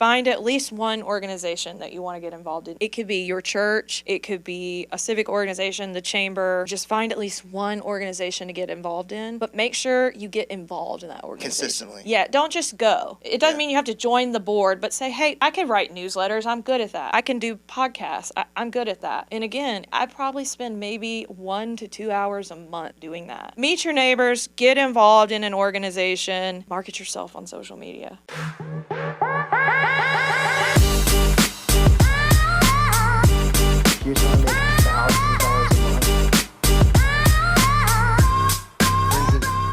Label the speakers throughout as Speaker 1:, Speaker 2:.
Speaker 1: find at least one organization that you want to get involved in. It could be your church, it could be a civic organization, the chamber. Just find at least one organization to get involved in, but make sure you get involved in that organization.
Speaker 2: Consistently.
Speaker 1: Yeah, don't just go. It doesn't mean you have to join the board, but say, hey, I can write newsletters. I'm good at that. I can do podcasts. I'm good at that. And again, I probably spend maybe 1 to 2 hours a month doing that. Meet your neighbors, get involved in an organization, market yourself on social media.
Speaker 2: You're trying to make thousands of dollars a month.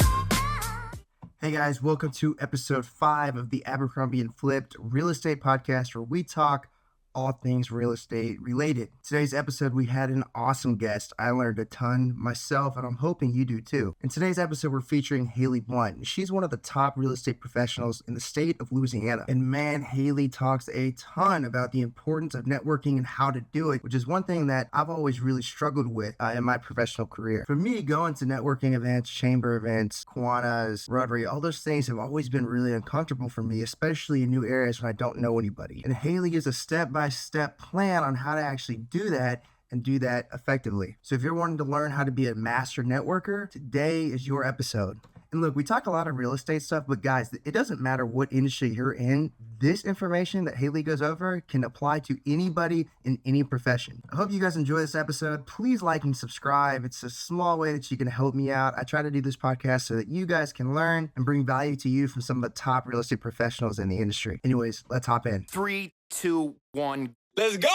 Speaker 2: Hey guys, welcome to episode 5 of the Abercrombie and Flipped real estate podcast, where we talk all things real estate related. Today's episode, we had an awesome guest. I learned a ton myself, and I'm hoping you do too. In today's episode, we're featuring Haley Blount. She's one of the top real estate professionals in the state of Louisiana. And man, Haley talks a ton about the importance of networking and how to do it, which is one thing that I've always really struggled with in my professional career. For me, going to networking events, chamber events, Kiwanis, Rotary, all those things have always been really uncomfortable for me, especially in new areas when I don't know anybody. And Haley gives a step-by-step plan on how to actually do that and do that effectively. So if you're wanting to learn how to be a master networker, today is your episode. And look, we talk a lot of real estate stuff, but guys, it doesn't matter what industry you're in. This information that Haley goes over can apply to anybody in any profession. I hope you guys enjoy this episode. Please like and subscribe. It's a small way that you can help me out. I try to do this podcast so that you guys can learn and bring value to you from some of the top real estate professionals in the industry. Anyways, let's hop in.
Speaker 3: 3, 2, 1, let's go!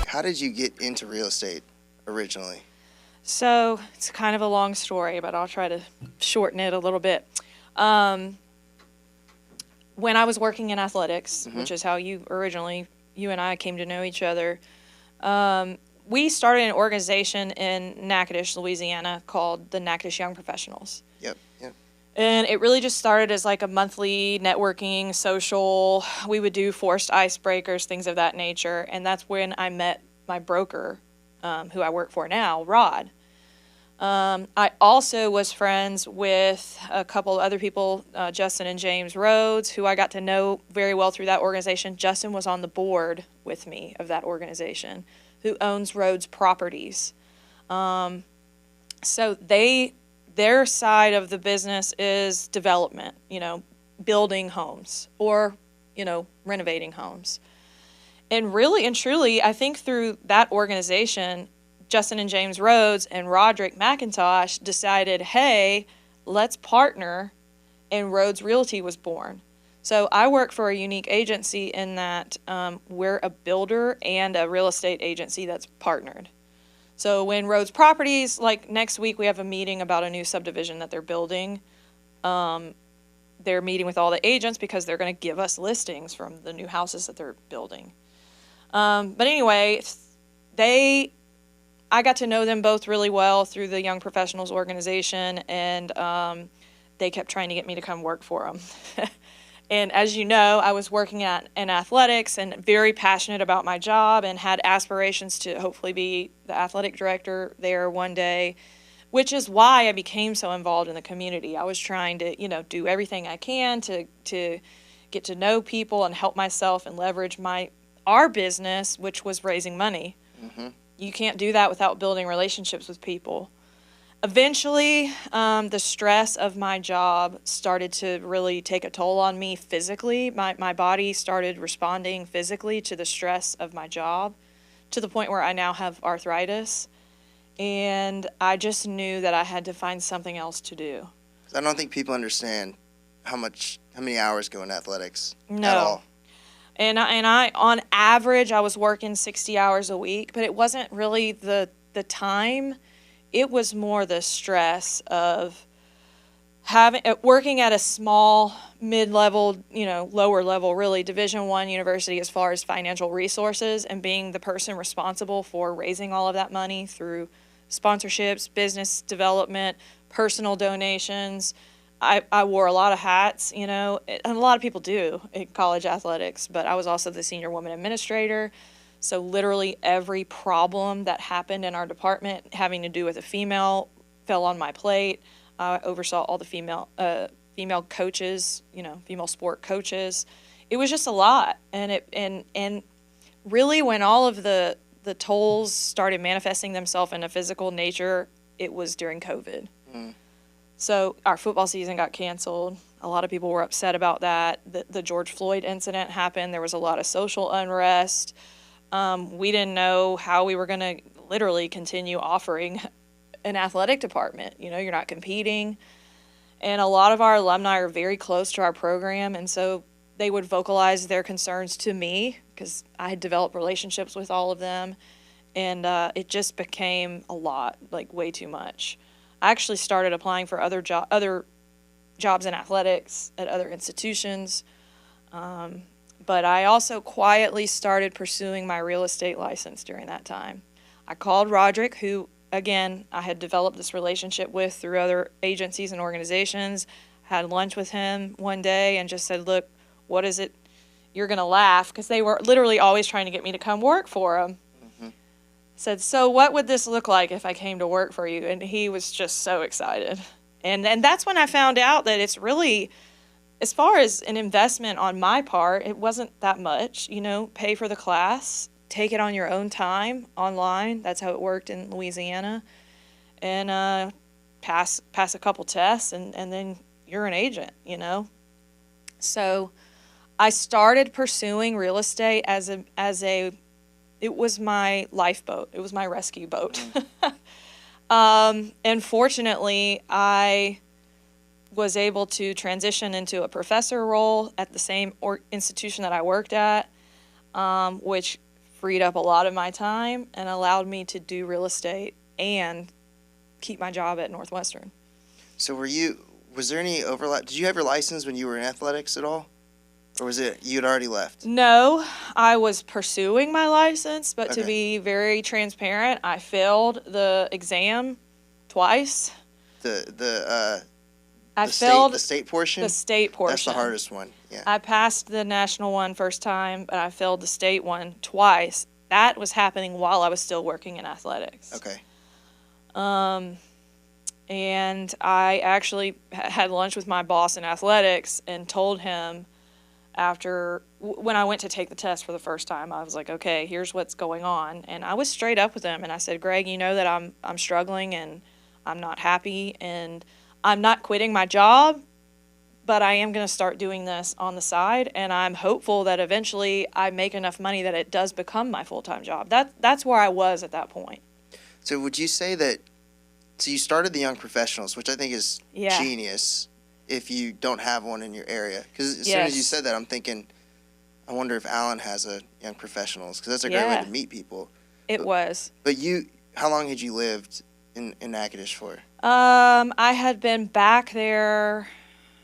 Speaker 2: How did you get into real estate originally?
Speaker 1: So it's kind of a long story, but I'll try to shorten it a little bit. When I was working in athletics, which is how you and I came to know each other, we started an organization in Natchitoches, Louisiana called the Natchitoches Young Professionals.
Speaker 2: Yep.
Speaker 1: And it really just started as like a monthly networking, social. We would do forced icebreakers, things of that nature. And that's when I met my broker, who I work for now, Rod. I also was friends with a couple other people, Justin and James Rhodes, who I got to know very well through that organization. Justin was on the board with me of that organization, who owns Rhodes Properties. So their side of the business is development, building homes or, renovating homes. And really and truly, I think through that organization, Justin and James Rhodes and Roderick McIntosh decided, hey, let's partner, and Rhodes Realty was born. So I work for a unique agency in that we're a builder and a real estate agency that's partnered. So when Rhodes Properties, like next week we have a meeting about a new subdivision that they're building. They're meeting with all the agents because they're going to give us listings from the new houses that they're building. But anyway, I got to know them both really well through the Young Professionals organization, and they kept trying to get me to come work for them. And as you know, I was working in athletics and very passionate about my job and had aspirations to hopefully be the athletic director there one day, which is why I became so involved in the community. I was trying to, do everything I can to get to know people and help myself and leverage our business, which was raising money. Mm-hmm. You can't do that without building relationships with people. Eventually, the stress of my job started to really take a toll on me physically. My body started responding physically to the stress of my job to the point where I now have arthritis. And I just knew that I had to find something else to do.
Speaker 2: I don't think people understand how many hours go in athletics
Speaker 1: at
Speaker 2: all.
Speaker 1: And I on average, I was working 60 hours a week, but it wasn't really the time. It was more the stress of working at a small, mid-level, lower level, really Division I university as far as financial resources, and being the person responsible for raising all of that money through sponsorships, business development, personal donations. I wore a lot of hats, and a lot of people do in college athletics, but I was also the senior woman administrator. So literally every problem that happened in our department having to do with a female fell on my plate. I oversaw all the female coaches, female sport coaches. It was just a lot, and really when all of the tolls started manifesting themselves in a physical nature, it was during COVID. So our football season got canceled. A lot of people were upset about that. The George Floyd incident happened. There was a lot of social unrest. We didn't know how we were going to literally continue offering an athletic department. You're not competing. And a lot of our alumni are very close to our program, and so they would vocalize their concerns to me because I had developed relationships with all of them, and it just became a lot, like way too much. I actually started applying for other jobs in athletics at other institutions, but I also quietly started pursuing my real estate license during that time. I called Roderick, who, again, I had developed this relationship with through other agencies and organizations, had lunch with him one day and just said, look, what is it? You're going to laugh, because they were literally always trying to get me to come work for them. Said, so what would this look like if I came to work for you? And he was just so excited. And that's when I found out that it's really, as far as an investment on my part, it wasn't that much. Pay for the class, take it on your own time online. That's how it worked in Louisiana. And pass a couple tests, and then you're an agent, So I started pursuing real estate as it was my lifeboat. It was my rescue boat. And fortunately, I was able to transition into a professor role at the same institution that I worked at, which freed up a lot of my time and allowed me to do real estate and keep my job at Northwestern.
Speaker 4: So was there any overlap? Did you have your license when you were in athletics at all? Or was it you had already left?
Speaker 1: No, I was pursuing my license, but
Speaker 4: Okay.
Speaker 1: to be very transparent, I failed the exam twice.
Speaker 4: The
Speaker 1: failed
Speaker 4: state portion?
Speaker 1: the state portion.
Speaker 4: That's the hardest one. Yeah.
Speaker 1: I passed the national one first time, but I failed the state one twice. That was happening while I was still working in athletics.
Speaker 4: Okay.
Speaker 1: And I actually had lunch with my boss in athletics and told him when I went to take the test for the first time, I was like, okay, here's what's going on. And I was straight up with him, and I said, Greg, you know that I'm struggling and I'm not happy, and I'm not quitting my job, but I am going to start doing this on the side, and I'm hopeful that eventually I make enough money that it does become my full-time job. That's where I was at that point.
Speaker 4: So would you say that, so you started the Young Professionals, which I think is
Speaker 1: Yeah.
Speaker 4: genius if you don't have one in your area. Because as soon
Speaker 1: Yes.
Speaker 4: as you said that, I'm thinking, I wonder if Allen has a Young Professionals, because that's a great way
Speaker 1: Yeah.
Speaker 4: to meet people.
Speaker 1: It was.
Speaker 4: But how long had you lived in Natchitoches for?
Speaker 1: I had been back there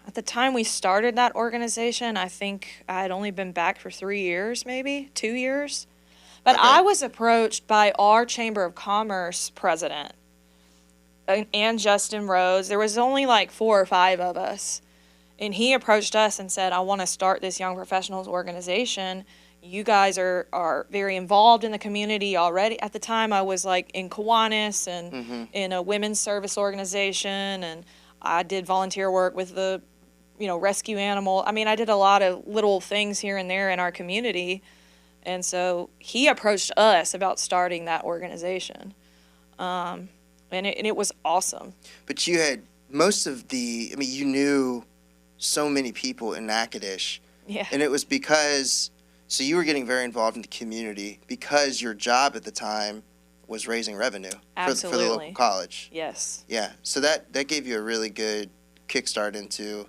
Speaker 1: at the time we started that organization. I think I had only been back for 3 years, maybe 2 years. But
Speaker 4: Okay.
Speaker 1: I was approached by our Chamber of Commerce president and Justin Rhodes. There was only like 4 or 5 of us. And he approached us and said, I want to start this Young Professionals organization. You guys are very involved in the community already. At the time, I was like in Kiwanis and in a women's service organization, and I did volunteer work with the, rescue animal. I mean, I did a lot of little things here and there in our community. And so he approached us about starting that organization. And it was awesome.
Speaker 4: But you had you knew so many people in Natchitoches.
Speaker 1: Yeah.
Speaker 4: And it was so you were getting very involved in the community because your job at the time was raising revenue for the
Speaker 1: Absolutely.
Speaker 4: local college.
Speaker 1: Yes.
Speaker 4: Yeah. So that gave you a really good kickstart into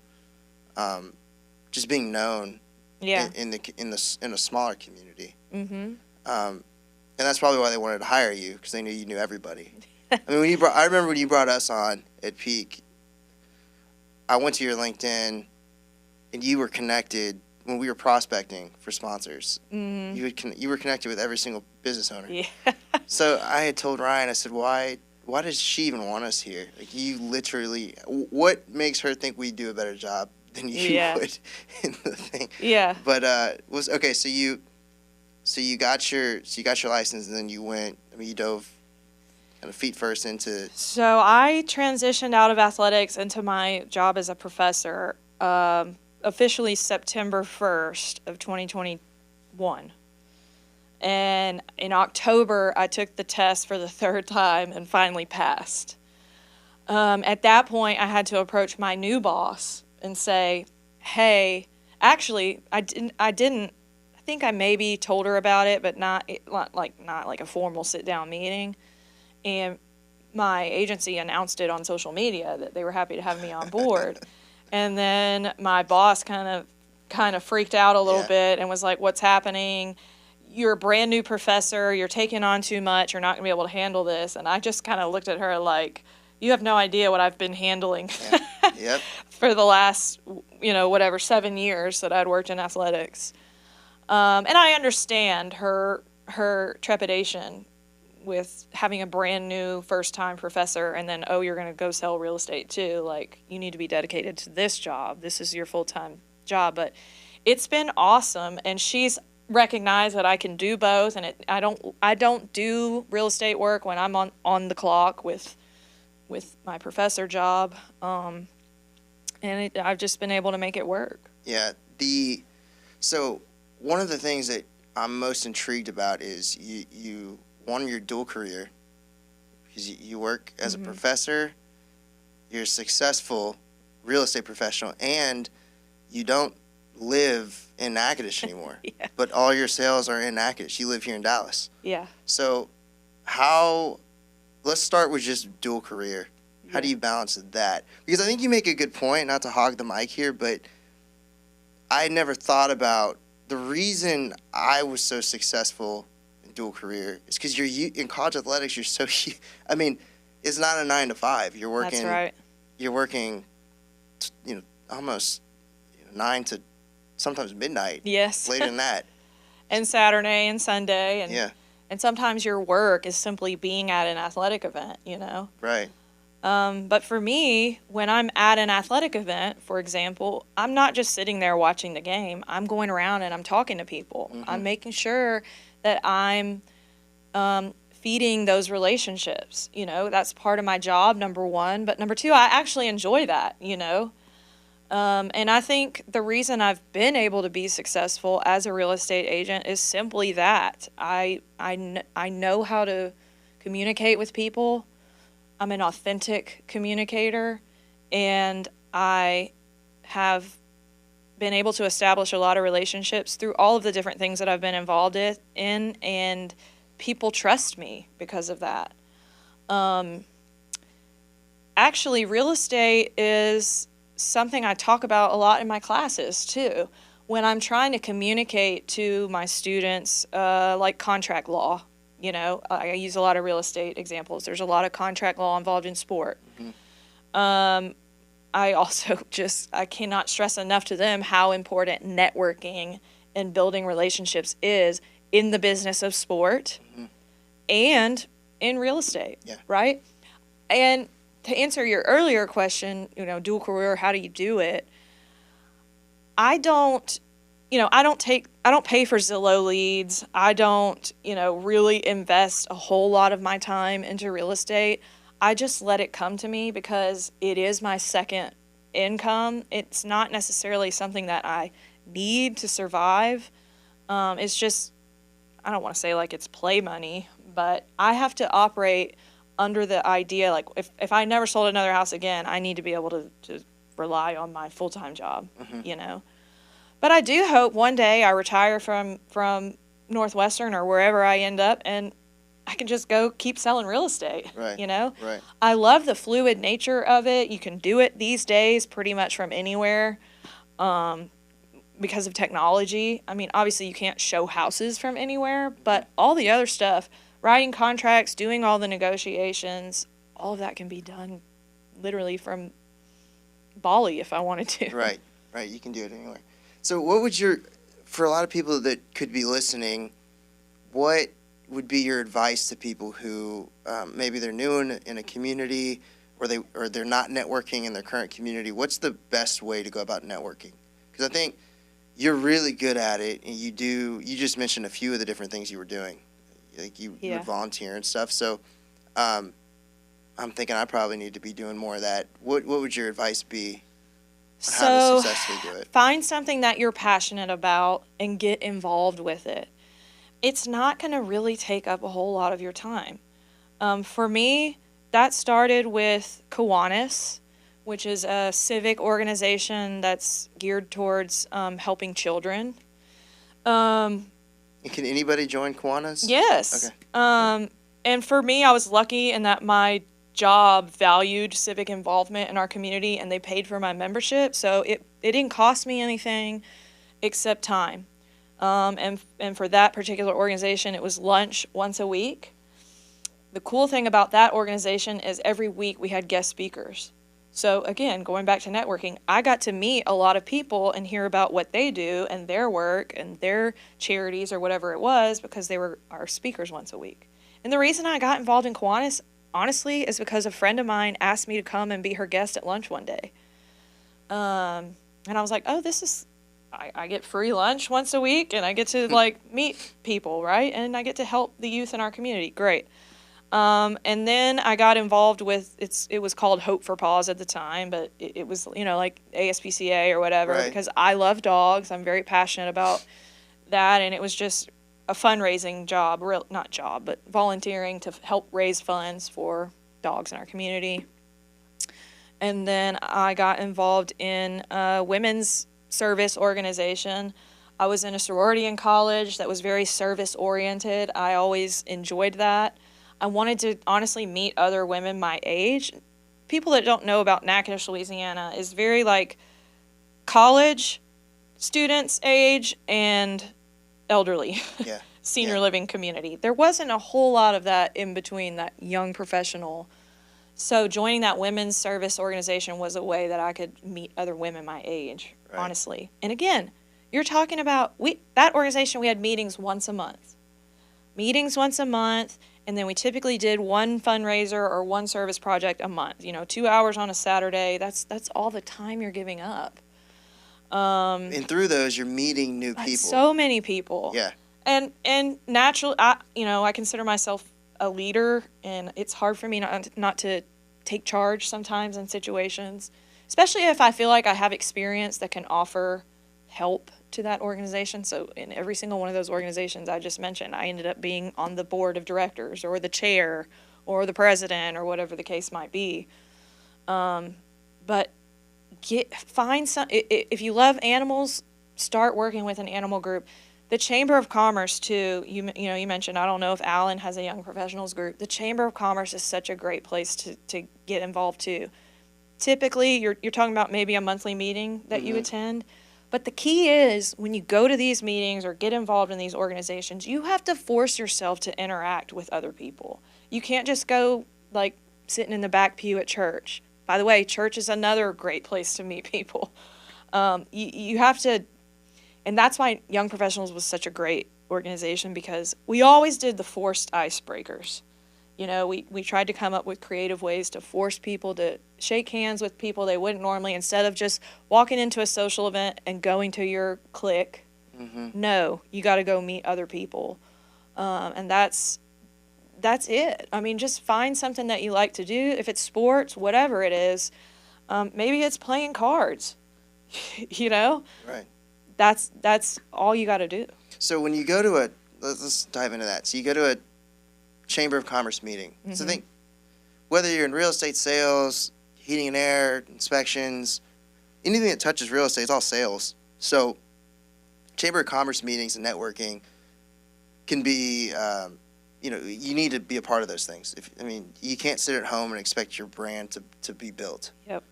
Speaker 4: just being known
Speaker 1: Yeah.
Speaker 4: in a smaller community.
Speaker 1: Mm-hmm.
Speaker 4: And that's probably why they wanted to hire you, because they knew you knew everybody. I mean, I remember when you brought us on at Peak, I went to your LinkedIn, and you were connected when we were prospecting for sponsors. Mm-hmm. You were connected with every single business owner.
Speaker 1: Yeah.
Speaker 4: So I had told Ryan, I said, why does she even want us here? Like, you literally, what makes her think we do a better job than you would in the thing?
Speaker 1: Yeah.
Speaker 4: But okay. So you got your license, and then you went. I mean, you dove kind of feet first into?
Speaker 1: So I transitioned out of athletics into my job as a professor officially September 1st of 2021. And in October, I took the test for the third time and finally passed. At that point, I had to approach my new boss and say, hey, actually, I think I maybe told her about it, but not like a formal sit-down meeting. And my agency announced it on social media that they were happy to have me on board. And then my boss kind of freaked out a little bit and was like, what's happening? You're a brand new professor. You're taking on too much. You're not going to be able to handle this. And I just kind of looked at her like, you have no idea what I've been handling
Speaker 4: Yep.
Speaker 1: for the last, 7 years that I'd worked in athletics. And I understand her trepidation with having a brand new first-time professor and then, you're going to go sell real estate too. Like, you need to be dedicated to this job. This is your full-time job. But it's been awesome, and she's recognized that I can do both, and I don't do real estate work when I'm on the clock with my professor job, and I've just been able to make it work.
Speaker 4: Yeah. So one of the things that I'm most intrigued about is your dual career, because you work as a professor, you're a successful real estate professional, and you don't live in Natchitoches anymore.
Speaker 1: Yeah.
Speaker 4: But all your sales are in Natchitoches. You live here in Dallas.
Speaker 1: Yeah.
Speaker 4: So let's start with just dual career. How do you balance that? Because I think you make a good point, not to hog the mic here, but I never thought about the reason I was so successful in dual career is because in college athletics, you're so, I mean, it's not a 9 to 5. You're working.
Speaker 1: That's right.
Speaker 4: You're working, almost 9 to sometimes midnight.
Speaker 1: Yes.
Speaker 4: Later than that.
Speaker 1: And Saturday and Sunday. And,
Speaker 4: yeah.
Speaker 1: And sometimes your work is simply being at an athletic event,
Speaker 4: Right.
Speaker 1: But for me, when I'm at an athletic event, for example, I'm not just sitting there watching the game. I'm going around and I'm talking to people.
Speaker 4: Mm-hmm.
Speaker 1: I'm making sure that I'm feeding those relationships. That's part of my job, number one. But number two, I actually enjoy that, And I think the reason I've been able to be successful as a real estate agent is simply that. I know how to communicate with people. I'm an authentic communicator, and I have been able to establish a lot of relationships through all of the different things that I've been involved in, and people trust me because of that. Actually, real estate is something I talk about a lot in my classes, too. When I'm trying to communicate to my students, like contract law. I use a lot of real estate examples. There's a lot of contract law involved in sport. Mm-hmm. I also I cannot stress enough to them how important networking and building relationships is in the business of sport and in real estate, right? And to answer your earlier question, dual career, how do you do it? I don't pay for Zillow leads. I don't, really invest a whole lot of my time into real estate. I just let it come to me because it is my second income. It's not necessarily something that I need to survive. It's just, I don't want to say like it's play money, but I have to operate under the idea, like if I never sold another house again, I need to be able to rely on my full-time job, But I do hope one day I retire from Northwestern or wherever I end up, and I can just go keep selling real estate,
Speaker 4: Right. Right.
Speaker 1: I love the fluid nature of it. You can do it these days pretty much from anywhere because of technology. I mean, obviously you can't show houses from anywhere, but all the other stuff, writing contracts, doing all the negotiations, all of that can be done literally from Bali if I wanted to.
Speaker 4: Right. You can do it anywhere. So what would for a lot of people that could be listening, what would be your advice to people who maybe they're new in a community or they're not networking in their current community? What's the best way to go about networking? Because I think you're really good at it, and you just mentioned a few of the different things you were doing. Like you would volunteer and stuff. So I'm thinking I probably need to be doing more of that. What would your advice be on how
Speaker 1: So
Speaker 4: to successfully do it?
Speaker 1: find something that you're passionate about and get involved with it. It's not going to really take up a whole lot of your time. For me, that started with Kiwanis, which is a civic organization that's geared towards helping children.
Speaker 4: And can anybody join Kiwanis?
Speaker 1: Yes.
Speaker 4: Okay.
Speaker 1: And for me, I was lucky in that my job valued civic involvement in our community, and they paid for my membership, so it didn't cost me anything except time. And for that particular organization, it was lunch once a week. The cool thing about that organization is every week we had guest speakers. So again, going back to networking, I got to meet a lot of people and hear about what they do and their work and their charities or whatever it was, because they were our speakers once a week. And the reason I got involved in Kiwanis, honestly, is because a friend of mine asked me to come and be her guest at lunch one day. And I was like, oh, this is, I get free lunch once a week, and I get to like meet people, right? And I get to help the youth in our community. Great. And then I got involved with, it was called Hope for Paws at the time, but it was, like ASPCA or whatever,
Speaker 4: Right.
Speaker 1: because I love dogs. I'm very passionate about that, and it was just a fundraising job, not job, but volunteering to help raise funds for dogs in our community. And then I got involved in a women's service organization. I was in a sorority in college that was very service oriented. I always enjoyed that. I wanted to honestly meet other women my age. People that don't know about Natchitoches, Louisiana is very like college students age and elderly.
Speaker 4: Yeah.
Speaker 1: Senior
Speaker 4: Yeah.
Speaker 1: living community. There wasn't a whole lot of that in between, that young professional. So joining that women's service organization was a way that I could meet other women my age,
Speaker 4: Right.
Speaker 1: honestly. And again, you're talking about that organization, we had meetings once a month. And then we typically did one fundraiser or one service project a month. 2 hours on a Saturday. That's all the time you're giving up.
Speaker 4: And through those, you're meeting new people.
Speaker 1: So many people.
Speaker 4: Yeah.
Speaker 1: And naturally, I consider myself a leader, and it's hard for me not to take charge sometimes in situations, especially if I feel like I have experience that can offer help to that organization. So in every single one of those organizations I just mentioned, I ended up being on the board of directors or the chair or the president or whatever the case might be. But find some, if you love animals, start working with an animal group. The Chamber of Commerce too, you mentioned, I don't know if Alan has a young professionals group. The Chamber of Commerce is such a great place to get involved too. Typically, you're talking about maybe a monthly meeting that you attend. But the key is, when you go to these meetings or get involved in these organizations, you have to force yourself to interact with other people. You can't just go like sitting in the back pew at church. By the way, church is another great place to meet people. You have to, and that's why Young Professionals was such a great organization, because we always did the forced icebreakers. We tried to come up with creative ways to force people to shake hands with people they wouldn't normally, instead of just walking into a social event and going to your clique.
Speaker 4: Mm-hmm.
Speaker 1: No, you got to go meet other people. And that's it. I mean, just find something that you like to do. If it's sports, whatever it is, maybe it's playing cards,
Speaker 4: Right.
Speaker 1: That's all you got to do.
Speaker 4: So when you go to let's dive into that. So you go to a Chamber of Commerce meeting. So think, whether you're in real estate sales, heating and air, inspections, anything that touches real estate, it's all sales. So Chamber of Commerce meetings and networking can be, you need to be a part of those things. You can't sit at home and expect your brand to be built.
Speaker 1: Yep.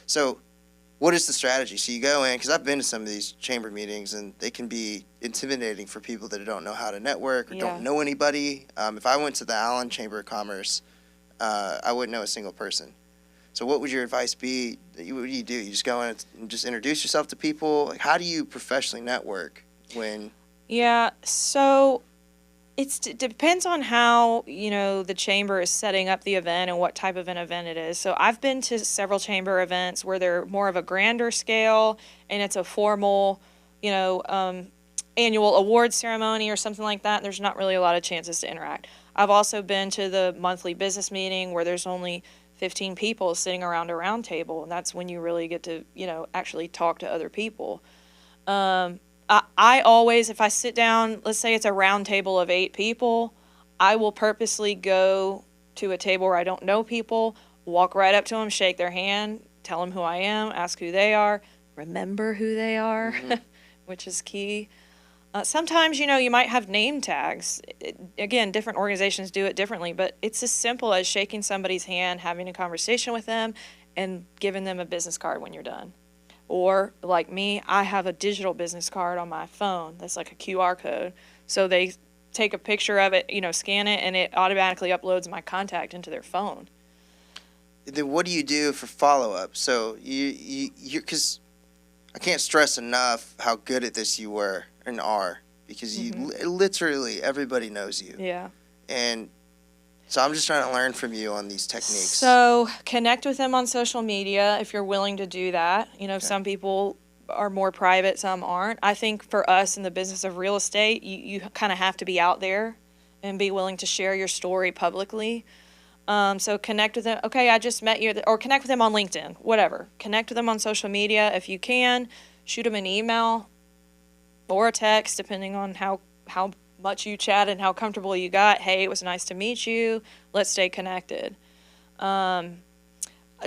Speaker 4: So what is the strategy? So you go in, because I've been to some of these chamber meetings, and they can be intimidating for people that don't know how to network or don't know anybody. If I went to the Allen Chamber of Commerce, I wouldn't know a single person. So what would your advice be? What do you do? You just go in and just introduce yourself to people? Like, how do you professionally network when...
Speaker 1: Yeah, so it depends on how, the chamber is setting up the event and what type of an event it is. So I've been to several chamber events where they're more of a grander scale, and it's a formal, annual award ceremony or something like that. There's not really a lot of chances to interact. I've also been to the monthly business meeting where there's only 15 people sitting around a round table, and that's when you really get to, actually talk to other people. I always, if I sit down, let's say it's a round table of 8 people, I will purposely go to a table where I don't know people, walk right up to them, shake their hand, tell them who I am, ask who they are, remember who they are, which is key. Sometimes, you might have name tags. Again, different organizations do it differently, but it's as simple as shaking somebody's hand, having a conversation with them, and giving them a business card when you're done. Or, like me, I have a digital business card on my phone that's like a QR code. So they take a picture of it, scan it, and it automatically uploads my contact into their phone.
Speaker 4: Then what do you do for follow-up? So because I can't stress enough how good at this you were and are, because you literally everybody knows you.
Speaker 1: Yeah.
Speaker 4: And so I'm just trying to learn from you on these techniques.
Speaker 1: So connect with them on social media if you're willing to do that. Some people are more private, some aren't. I think for us in the business of real estate, you kind of have to be out there and be willing to share your story publicly. So connect with them. Okay, I just met you, or connect with them on LinkedIn, whatever. Connect with them on social media if you can. Shoot them an email or a text, depending on how much you chat and how comfortable you got. Hey, it was nice to meet you. Let's stay connected.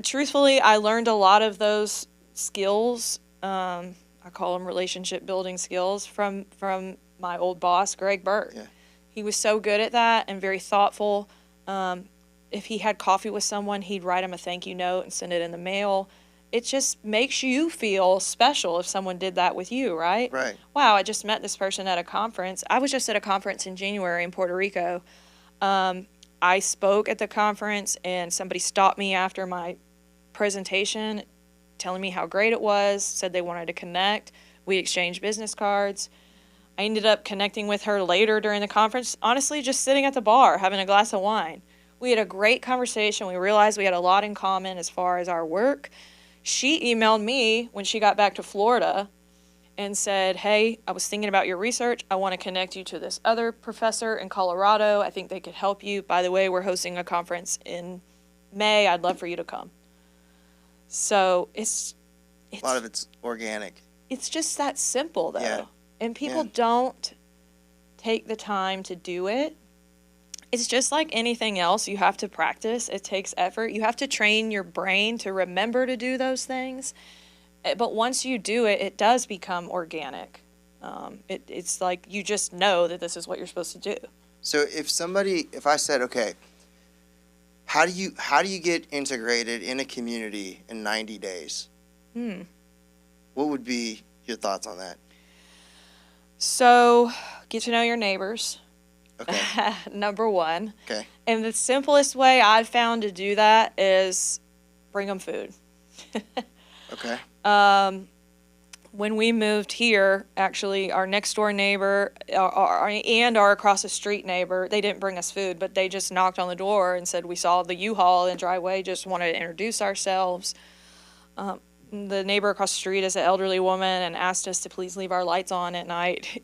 Speaker 1: Truthfully, I learned a lot of those skills. I call them relationship building skills from my old boss, Greg Burt.
Speaker 4: Yeah.
Speaker 1: He was so good at that and very thoughtful. If he had coffee with someone, he'd write him a thank you note and send it in the mail. It just makes you feel special if someone did that with you, right?
Speaker 4: Right.
Speaker 1: Wow, I just met this person at a conference. I was just at a conference in January in Puerto Rico. I spoke at the conference, and somebody stopped me after my presentation, telling me how great it was, said they wanted to connect. We exchanged business cards. I ended up connecting with her later during the conference, honestly, just sitting at the bar, having a glass of wine. We had a great conversation. We realized we had a lot in common as far as our work. She emailed me when she got back to Florida and said, hey, I was thinking about your research. I want to connect you to this other professor in Colorado. I think they could help you. By the way, we're hosting a conference in May. I'd love for you to come. So it's
Speaker 4: a lot of it's organic.
Speaker 1: It's just that simple, though.
Speaker 4: Yeah.
Speaker 1: And people don't take the time to do it. It's just like anything else. You have to practice. It takes effort. You have to train your brain to remember to do those things. But once you do it, it does become organic. It's like you just know that this is what you're supposed to do.
Speaker 4: So if I said, okay, how do you get integrated in a community in 90 days? What would be your thoughts on that?
Speaker 1: So get to know your neighbors.
Speaker 4: Okay.
Speaker 1: Number one.
Speaker 4: Okay.
Speaker 1: And the simplest way I've found to do that is bring them food.
Speaker 4: Okay.
Speaker 1: When we moved here, actually, our next door neighbor and our across the street neighbor, they didn't bring us food, but they just knocked on the door and said, we saw the U-Haul in the driveway, just wanted to introduce ourselves. The neighbor across the street is an elderly woman and asked us to please leave our lights on at night,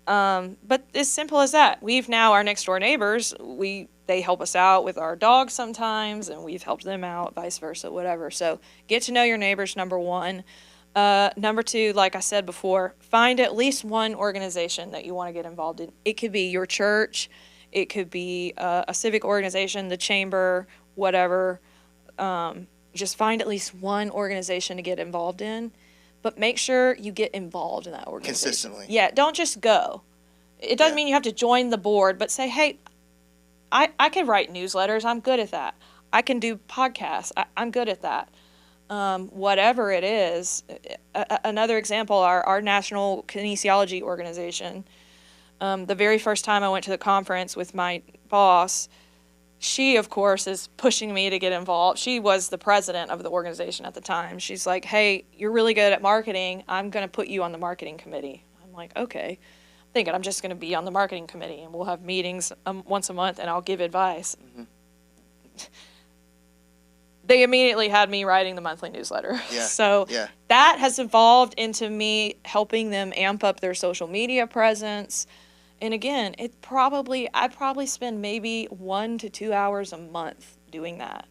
Speaker 1: But as simple as that. Our next door neighbors, they help us out with our dogs sometimes, and we've helped them out, vice versa, whatever. So get to know your neighbors, number one. Number two, like I said before, find at least one organization that you want to get involved in. It could be your church. It could be a civic organization, the chamber, whatever. Just find at least one organization to get involved in. But make sure you get involved in that organization.
Speaker 4: Consistently.
Speaker 1: Yeah, don't just go. It doesn't mean you have to join the board, but say, hey, I can write newsletters. I'm good at that. I can do podcasts. I'm good at that. Whatever it is. Another example, our National Kinesiology Organization. The very first time I went to the conference with my boss, she, of course, is pushing me to get involved. She was the president of the organization at the time. She's like, hey, you're really good at marketing. I'm going to put you on the marketing committee. I'm like, okay. Thinking I'm just going to be on the marketing committee, and we'll have meetings once a month, and I'll give advice. Mm-hmm. They immediately had me writing the monthly newsletter.
Speaker 4: Yeah.
Speaker 1: So that has evolved into me helping them amp up their social media presence And again, I probably spend maybe 1 to 2 hours a month doing that.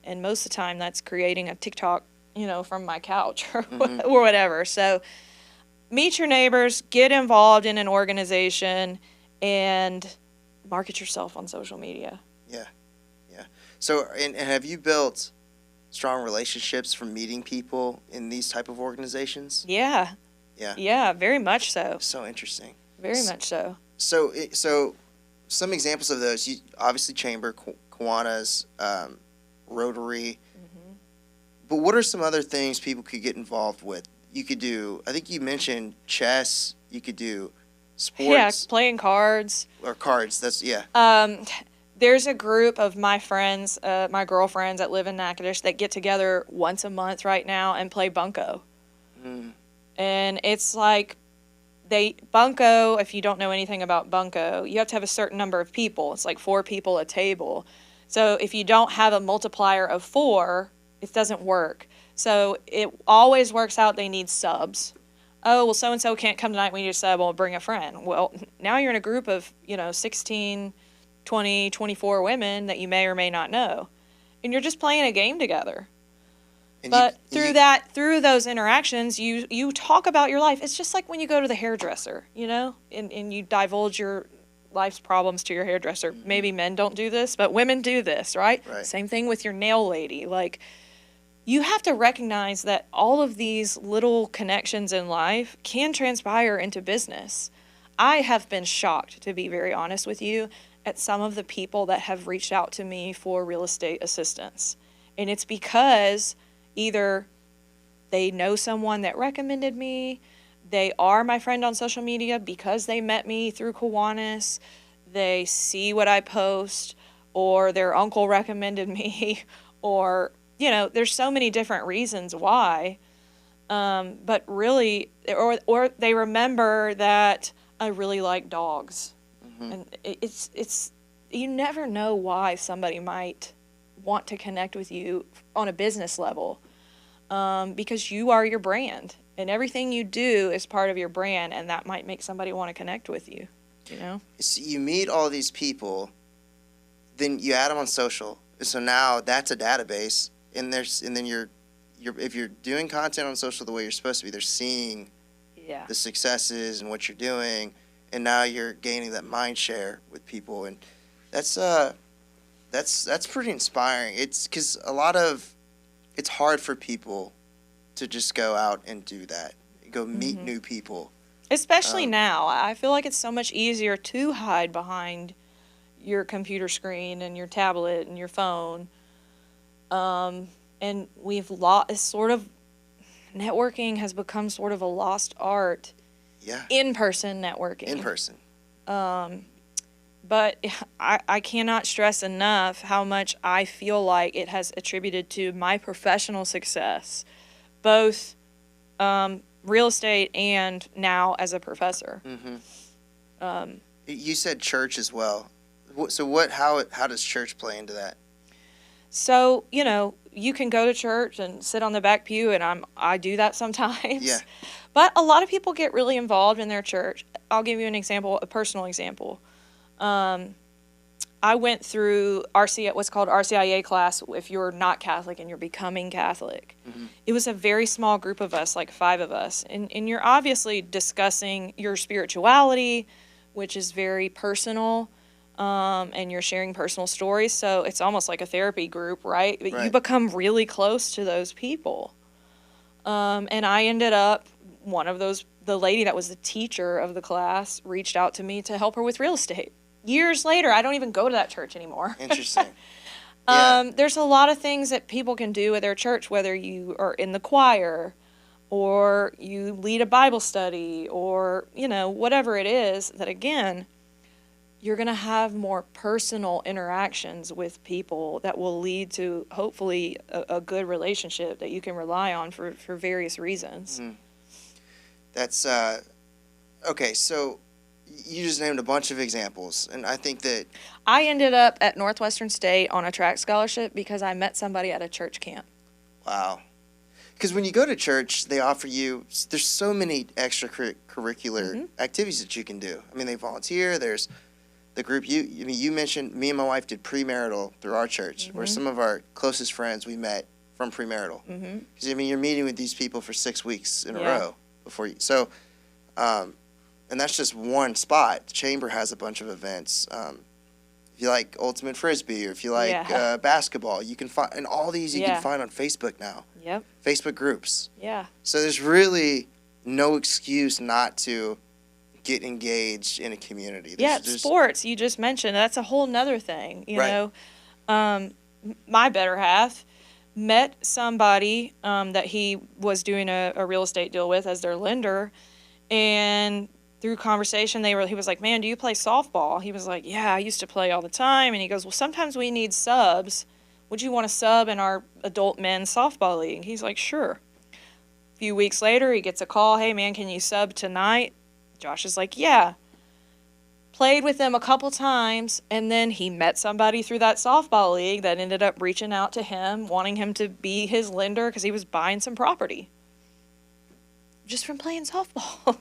Speaker 1: And most of the time that's creating a TikTok, from my couch or or whatever. So meet your neighbors, get involved in an organization, and market yourself on social media.
Speaker 4: Yeah. Yeah. So, and have you built strong relationships from meeting people in these type of organizations?
Speaker 1: Yeah.
Speaker 4: Yeah.
Speaker 1: Yeah, very much so.
Speaker 4: So interesting.
Speaker 1: Very much so.
Speaker 4: So some examples of those, obviously Chamber, Kiwanis, Rotary. But what are some other things people could get involved with? You could do, I think you mentioned chess. You could do sports.
Speaker 1: Yeah, playing cards.
Speaker 4: Or cards.
Speaker 1: There's a group of my friends, my girlfriends that live in Natchitoches that get together once a month right now and play bunco. And it's like bunco, if you don't know anything about bunco, you have to have a certain number of people. It's like 4 people a table. So if you don't have a multiplier of 4, it doesn't work. So it always works out they need subs. Oh, well, so-and-so can't come tonight. We need a sub. We'll bring a friend. Well, now you're in a group of, 16, 20, 24 women that you may or may not know. And you're just playing a game together. But through those interactions, you talk about your life. It's just like when you go to the hairdresser, and you divulge your life's problems to your hairdresser. Maybe men don't do this, but women do this, right? Same thing with your nail lady. Like, you have to recognize that all of these little connections in life can transpire into business. I have been shocked, to be very honest with you, at some of the people that have reached out to me for real estate assistance. And it's because either they know someone that recommended me, they are my friend on social media because they met me through Kiwanis, they see what I post, or their uncle recommended me, or, there's so many different reasons why. But really, or they remember that I really like dogs. And it's you never know why somebody might want to connect with you on a business level, because you are your brand and everything you do is part of your brand, and that might make somebody want to connect with you.
Speaker 4: So you meet all these people, then you add them on social. So now that's a database, and then you're if you're doing content on social the way you're supposed to be, they're seeing the successes and what you're doing, and now you're gaining that mind share with people, and that's pretty inspiring. It's because it's hard for people to just go out and do that, go meet new people.
Speaker 1: Especially now. I feel like it's so much easier to hide behind your computer screen and your tablet and your phone. And we've lost, networking has become sort of a lost art.
Speaker 4: Yeah.
Speaker 1: In-person networking.
Speaker 4: In person.
Speaker 1: But I cannot stress enough how much I feel like it has attributed to my professional success, both real estate and now as a professor.
Speaker 4: You said church as well. So how does church play into that?
Speaker 1: So, you can go to church and sit on the back pew, and I do that sometimes.
Speaker 4: Yeah.
Speaker 1: But a lot of people get really involved in their church. I'll give you an example, a personal example. I went through what's called RCIA class if you're not Catholic and you're becoming Catholic. It was a very small group of us, like 5 of us. And you're obviously discussing your spirituality, which is very personal, and you're sharing personal stories. So it's almost like a therapy group, right? But you become really close to those people. And I ended up, the lady that was the teacher of the class reached out to me to help her with real estate. Years later, I don't even go to that church anymore.
Speaker 4: Interesting. Yeah.
Speaker 1: There's a lot of things that people can do at their church, whether you are in the choir or you lead a Bible study or, whatever it is, that again, you're going to have more personal interactions with people that will lead to hopefully a good relationship that you can rely on for various reasons.
Speaker 4: That's okay. So you just named a bunch of examples, and I think that
Speaker 1: I ended up at Northwestern State on a track scholarship because I met somebody at a church camp.
Speaker 4: Wow. Because when you go to church, they offer you, there's so many extracurricular activities that you can do. I mean, they volunteer. There's the group you mentioned. Me and my wife did premarital through our church, where some of our closest friends we met from premarital. Because I mean, you're meeting with these people for 6 weeks in a row before you. So, and that's just one spot. The chamber has a bunch of events. If you like ultimate frisbee, or if you like basketball, you can find, and all these you can find on Facebook now.
Speaker 1: Yep.
Speaker 4: Facebook groups.
Speaker 1: Yeah.
Speaker 4: So there's really no excuse not to get engaged in a community. There's
Speaker 1: sports, you just mentioned, that's a whole nother thing, you know. My better half met somebody that he was doing a real estate deal with as their lender, and through conversation he was like, man, do you play softball? He was like, yeah, I used to play all the time. And he goes, well, sometimes we need subs. Would you want to sub in our adult men's softball league? He's like, sure. A few weeks later, he gets a call, hey man, can you sub tonight? Josh is like, yeah. Played with them a couple times, and then he met somebody through that softball league that ended up reaching out to him, wanting him to be his lender because he was buying some property. Just from playing softball.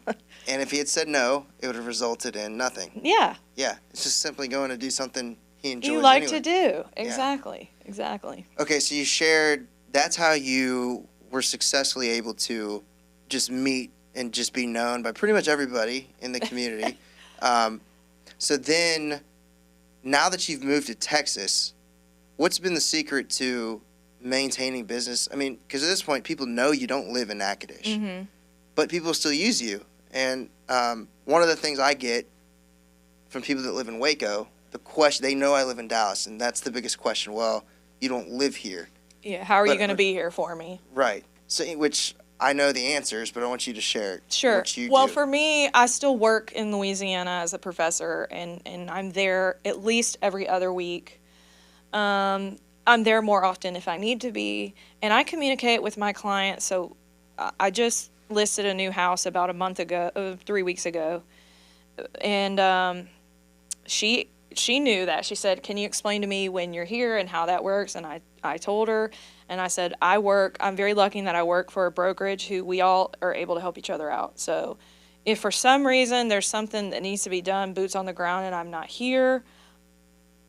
Speaker 4: And if he had said no, it would have resulted in nothing.
Speaker 1: Yeah.
Speaker 4: Yeah, it's just simply going to do something he enjoys
Speaker 1: You like
Speaker 4: anyway.
Speaker 1: to do. Exactly. Yeah. Exactly.
Speaker 4: Okay, so you shared, that's how you were successfully able to just meet and just be known by pretty much everybody in the community. So then, now that you've moved to Texas, what's been the secret to maintaining business? I mean, because at this point, people know you don't live in Natchitoches, but people still use you. And one of the things I get from people that live in Waco, the question, they know I live in Dallas, and that's the biggest question. Well, you don't live here.
Speaker 1: Yeah, how are you going to be here for me?
Speaker 4: Right. So, which I know the answers, but I want you to share what you
Speaker 1: Well,
Speaker 4: do.
Speaker 1: for me, I still work in Louisiana as a professor, and I'm there at least every other week. I'm there more often if I need to be, and I communicate with my clients. So I just listed a new house about 3 weeks ago, and she knew that. She said, can you explain to me when you're here and how that works? And I told her, and I said, I'm very lucky that I work for a brokerage who we all are able to help each other out. So if for some reason there's something that needs to be done, boots on the ground, and I'm not here,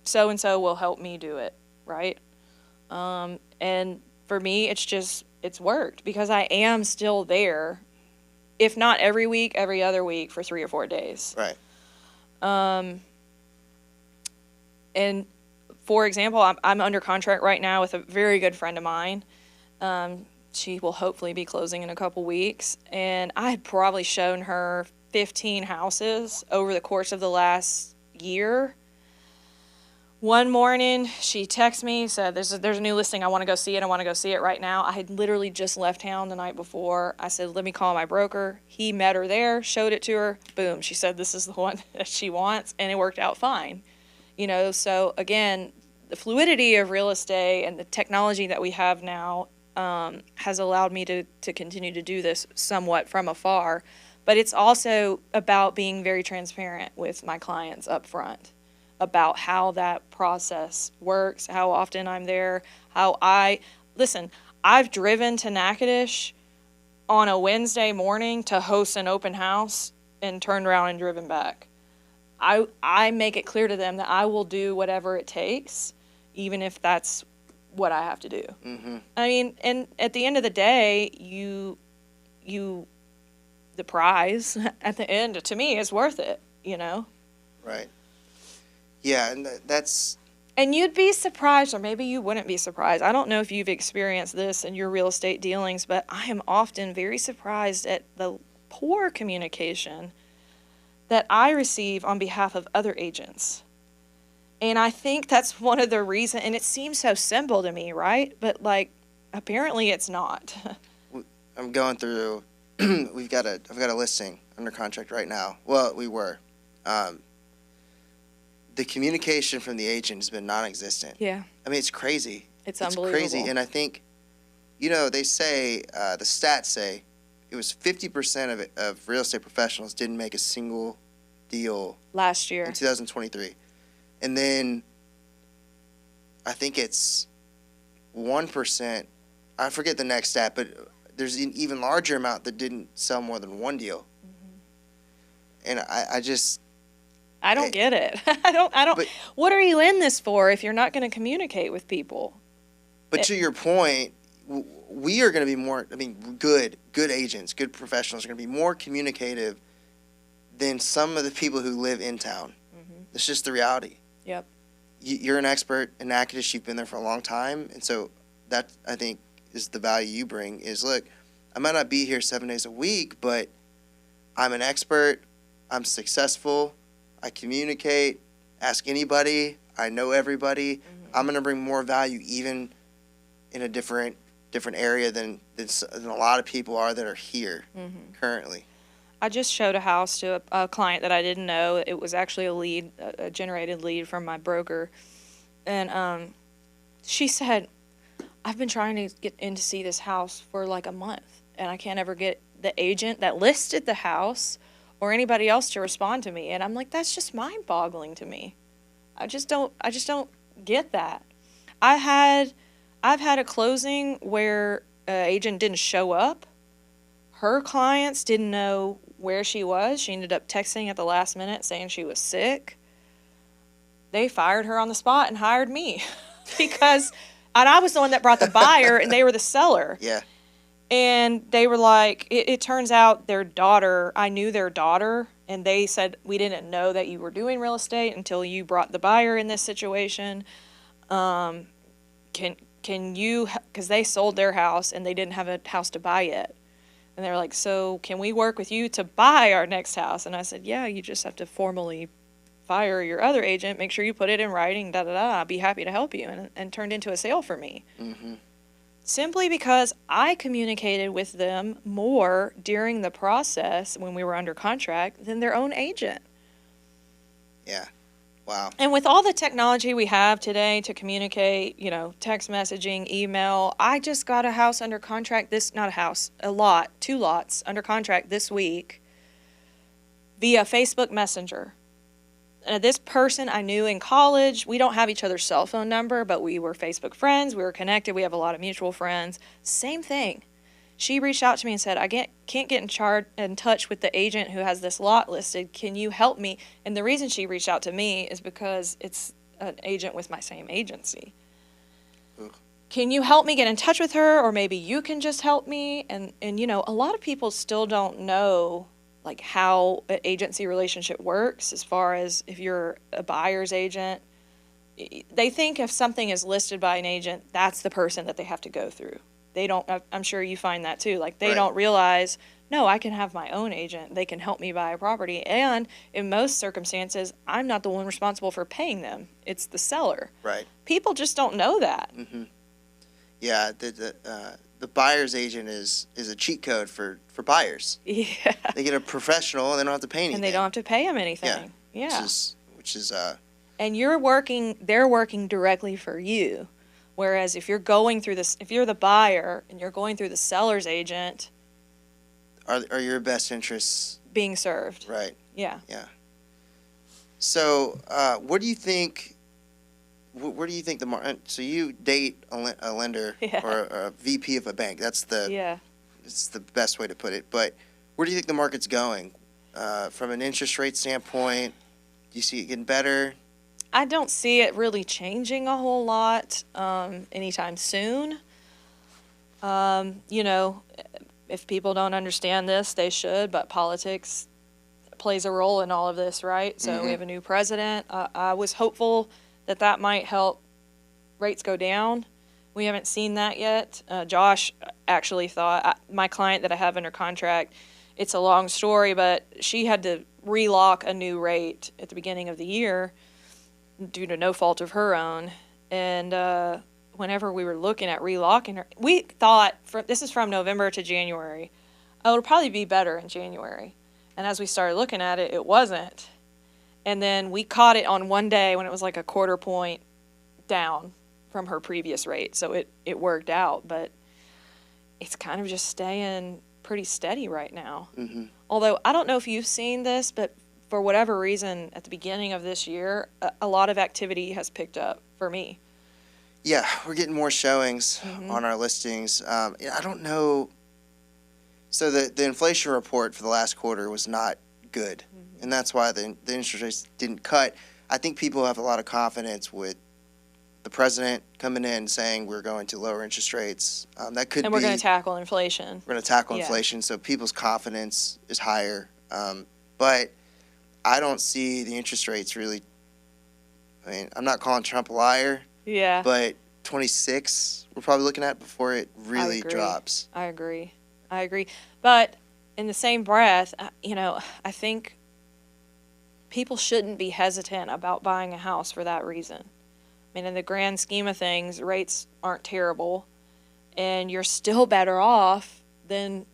Speaker 1: so-and-so will help me do it, right? And for me, it's worked because I am still there, if not every week, every other week for 3 or 4 days.
Speaker 4: Right.
Speaker 1: And for example, I'm under contract right now with a very good friend of mine. She will hopefully be closing in a couple weeks. And I had probably shown her 15 houses over the course of the last year. One morning, she texted me, said, there's a new listing. I want to go see it. I want to go see it right now. I had literally just left town the night before. I said, let me call my broker. He met her there, showed it to her. Boom. She said, this is the one that she wants. And it worked out fine. You know, so again, the fluidity of real estate and the technology that we have now has allowed me to continue to do this somewhat from afar. But it's also about being very transparent with my clients up front about how that process works, how often I'm there, I've driven to Natchitoches on a Wednesday morning to host an open house and turned around and driven back. I make it clear to them that I will do whatever it takes, even if that's what I have to do. Mm-hmm. I mean, and at the end of the day, the prize at the end, to me, is worth it, you know?
Speaker 4: Right. Yeah, and that's...
Speaker 1: And you'd be surprised, or maybe you wouldn't be surprised. I don't know if you've experienced this in your real estate dealings, but I am often very surprised at the poor communication that I receive on behalf of other agents. And I think that's one of the reasons, and it seems so simple to me, right? But, like, apparently it's not.
Speaker 4: I'm going through, I've got a listing under contract right now. Well, we were. The communication from the agent has been non-existent.
Speaker 1: Yeah.
Speaker 4: I mean, it's crazy.
Speaker 1: It's unbelievable.
Speaker 4: Crazy, and I think, you know, they say, the stats say, it was 50% of real estate professionals didn't make a single deal
Speaker 1: last year
Speaker 4: in 2023. And then I think it's 1%, I forget the next stat, but there's an even larger amount that didn't sell more than one deal. And I just
Speaker 1: I don't get it. I don't.
Speaker 4: But-
Speaker 1: What are you in this for if you're not going to communicate with people?
Speaker 4: But to your point, we are going to be more. I mean, good agents, good professionals are going to be more communicative than some of the people who live in town. It's just the reality.
Speaker 1: Yep.
Speaker 4: You're an expert in Natchitoches. You've been there for a long time, and so that, I think, is the value you bring. Is, look, I might not be here 7 days a week, but I'm an expert. I'm successful. I communicate. Ask anybody. I know everybody. I'm going to bring more value, even in a different area than a lot of people are that are here currently.
Speaker 1: I just showed a house to a client that I didn't know. It was actually a generated lead from my broker. And she said, I've been trying to get in to see this house for like a month, and I can't ever get the agent that listed the house or anybody else to respond to me. And I'm like, that's just mind-boggling to me. I just don't get that. I've had a closing where an agent didn't show up. Her clients didn't know where she was. She ended up texting at the last minute saying she was sick. They fired her on the spot and hired me because and I was the one that brought the buyer and they were the seller.
Speaker 4: Yeah.
Speaker 1: And they were like, it turns out I knew their daughter, and they said, we didn't know that you were doing real estate until you brought the buyer in this situation. Can you, because they sold their house and they didn't have a house to buy yet. And they were like, so can we work with you to buy our next house? And I said, yeah, you just have to formally fire your other agent, make sure you put it in writing, I'll be happy to help you. And turned into a sale for me. Simply because I communicated with them more during the process when we were under contract than their own agent.
Speaker 4: Yeah. Wow.
Speaker 1: And with all the technology we have today to communicate, text messaging, email, I just got a house under contract two lots under contract this week via Facebook Messenger. This person I knew in college. We don't have each other's cell phone number, but we were Facebook friends. We were connected. We have a lot of mutual friends. Same thing. She reached out to me and said, I can't get in touch with the agent who has this lot listed. Can you help me? And the reason she reached out to me is because it's an agent with my same agency.
Speaker 4: Ugh.
Speaker 1: Can you help me get in touch with her? Or maybe you can just help me? And a lot of people still don't know like how an agency relationship works as far as if you're a buyer's agent. They think if something is listed by an agent, that's the person that they have to go through. They don't, I'm sure you find that too. Like they don't realize, no, I can have my own agent. They can help me buy a property. And in most circumstances, I'm not the one responsible for paying them. It's the seller.
Speaker 4: Right.
Speaker 1: People just don't know that.
Speaker 4: Yeah. The buyer's agent is a cheat code for buyers.
Speaker 1: Yeah.
Speaker 4: They get a professional and they don't have to pay anything.
Speaker 1: And they don't have to pay them anything. Yeah.
Speaker 4: Which is
Speaker 1: and they're working directly for you. Whereas if you're going through this, if you're the buyer and you're going through the seller's agent,
Speaker 4: are your best interests
Speaker 1: being served.
Speaker 4: Right.
Speaker 1: Yeah.
Speaker 4: Yeah. So, what do you think? Where do you think so you date a lender or a VP of a bank? That's it's the best way to put it. But where do you think the market's going from an interest rate standpoint? Do you see it getting better?
Speaker 1: I don't see it really changing a whole lot anytime soon. If people don't understand this, they should, but politics plays a role in all of this, right? So we have a new president. I was hopeful that might help rates go down. We haven't seen that yet. Josh actually thought, my client that I have under contract, it's a long story, but she had to relock a new rate at the beginning of the year due to no fault of her own. And whenever we were looking at relocking her, we thought, this is from November to January, it'll probably be better in January. And as we started looking at it, it wasn't. And then we caught it on one day when it was like a quarter point down from her previous rate. So it worked out, but it's kind of just staying pretty steady right now. Although I don't know if you've seen this, but for whatever reason, at the beginning of this year, a lot of activity has picked up for me.
Speaker 4: Yeah, we're getting more showings on our listings. I don't know So the inflation report for the last quarter was not good, and that's why the interest rates didn't cut. I think people have a lot of confidence with the president coming in saying we're going to lower interest rates. That could
Speaker 1: And
Speaker 4: be
Speaker 1: we're going to tackle inflation.
Speaker 4: we're going to tackle
Speaker 1: Yeah.
Speaker 4: inflation, so people's confidence is higher. But I don't see the interest rates really. I mean, I'm not calling Trump a liar,
Speaker 1: Yeah.
Speaker 4: but 26 we're probably looking at before it really
Speaker 1: agree.
Speaker 4: drops.
Speaker 1: I agree. But in the same breath, I think people shouldn't be hesitant about buying a house for that reason. I mean, in the grand scheme of things, rates aren't terrible, and you're still better off than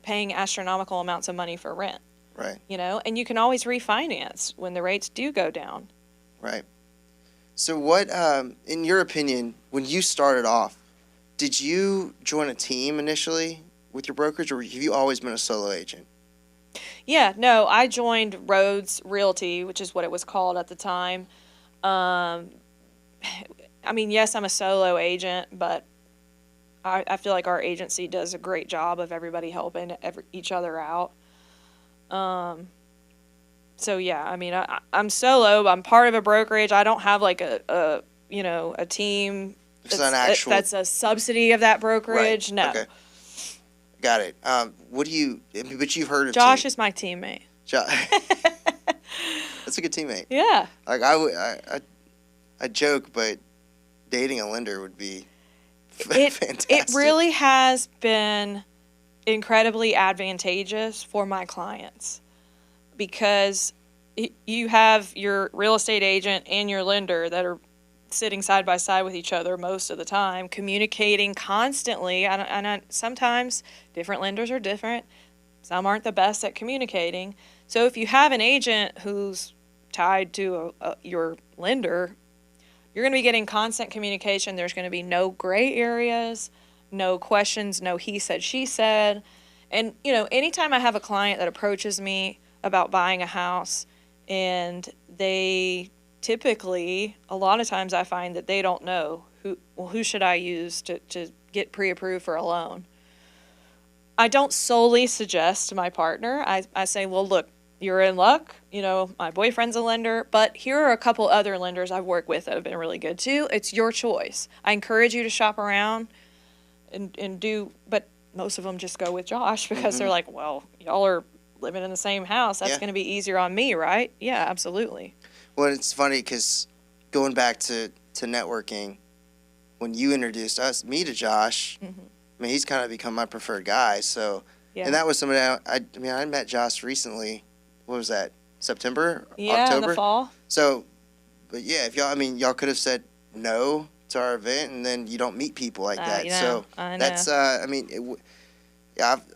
Speaker 1: paying astronomical amounts of money for rent,
Speaker 4: Right,
Speaker 1: and you can always refinance when the rates do go down.
Speaker 4: right. So what, in your opinion, when you started off, did you join a team initially with your brokerage, or have you always been a solo agent?
Speaker 1: Yeah, no, I joined Rhodes Realty, which is what it was called at the time. I mean, yes, I'm a solo agent, but I feel like our agency does a great job of everybody helping each other out. So yeah, I mean, I'm solo. I'm part of a brokerage. I don't have like a team
Speaker 4: It's not actual.
Speaker 1: that's a subsidy of that brokerage.
Speaker 4: Right.
Speaker 1: No.
Speaker 4: Okay. Got it. What do you? But you've heard of
Speaker 1: Josh
Speaker 4: team.
Speaker 1: is my teammate.
Speaker 4: That's a good teammate.
Speaker 1: Yeah.
Speaker 4: Like I joke, but dating a lender would be fantastic.
Speaker 1: It really has been incredibly advantageous for my clients because you have your real estate agent and your lender that are sitting side by side with each other most of the time, communicating constantly. And sometimes different lenders are different. Some aren't the best at communicating. So if you have an agent who's tied to your lender, you're going to be getting constant communication. There's going to be no gray areas, no questions, no he said, she said. And, anytime I have a client that approaches me about buying a house and they typically, a lot of times I find that they don't know who should I use to get pre-approved for a loan. I don't solely suggest to my partner. I say, well, look, you're in luck. My boyfriend's a lender, but here are a couple other lenders I've worked with that have been really good too. It's your choice. I encourage you to shop around and do, but most of them just go with Josh because they're like, well, y'all are living in the same house. That's going to be easier on me, right? Yeah, absolutely.
Speaker 4: Well, it's funny because going back to networking, when you introduced me to Josh, I mean, he's kind of become my preferred guy. So, and that was somebody I met Josh recently. What was that? September?
Speaker 1: Yeah,
Speaker 4: October?
Speaker 1: in the fall.
Speaker 4: So, but yeah, if y'all could have said no to our event, and then you don't meet people like that. So
Speaker 1: I know.
Speaker 4: that's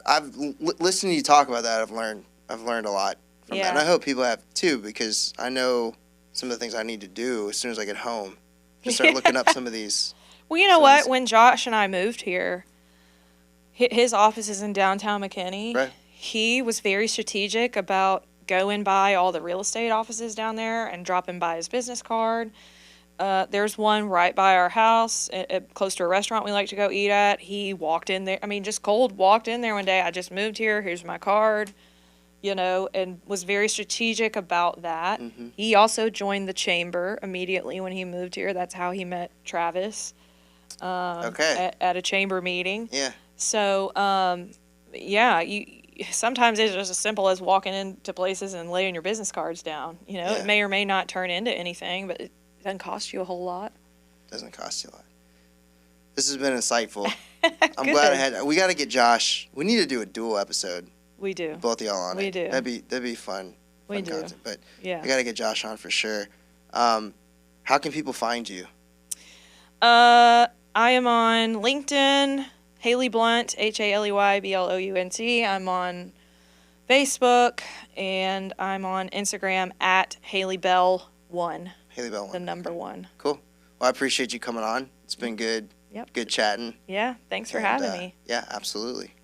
Speaker 4: I've listened to you talk about that. I've learned a lot from that, and I hope people have too, because I know some of the things I need to do as soon as I get home. Just start looking up some of these.
Speaker 1: Well, you know what? When Josh and I moved here, his office is in downtown McKinney.
Speaker 4: Right.
Speaker 1: He was very strategic about going by all the real estate offices down there and dropping by his business card. There's one right by our house, close to a restaurant we like to go eat at. He walked in there. I mean, just cold walked in there one day. I just moved here. Here's my card, and was very strategic about that. He also joined the chamber immediately when he moved here. That's how he met Travis. At a chamber meeting.
Speaker 4: Yeah.
Speaker 1: So, sometimes it's just as simple as walking into places and laying your business cards down. It may or may not turn into anything, but it doesn't cost you a whole lot.
Speaker 4: Doesn't cost you a lot. This has been insightful. I'm glad we got to get Josh. We need to do a dual episode.
Speaker 1: We do.
Speaker 4: Both of y'all on it.
Speaker 1: We do.
Speaker 4: That'd be fun.
Speaker 1: We do.
Speaker 4: Content. But
Speaker 1: yeah,
Speaker 4: I got to get Josh on for sure. How can people find you?
Speaker 1: I am on LinkedIn, Haley Blount, HALEYBLOUNT. I'm on Facebook, and I'm on Instagram at HaleyBell1.
Speaker 4: Haley Blount.
Speaker 1: The number 1.
Speaker 4: Cool. Well, I appreciate you coming on. It's been good.
Speaker 1: Yep.
Speaker 4: Good chatting.
Speaker 1: Yeah, thanks for having me.
Speaker 4: Yeah, absolutely.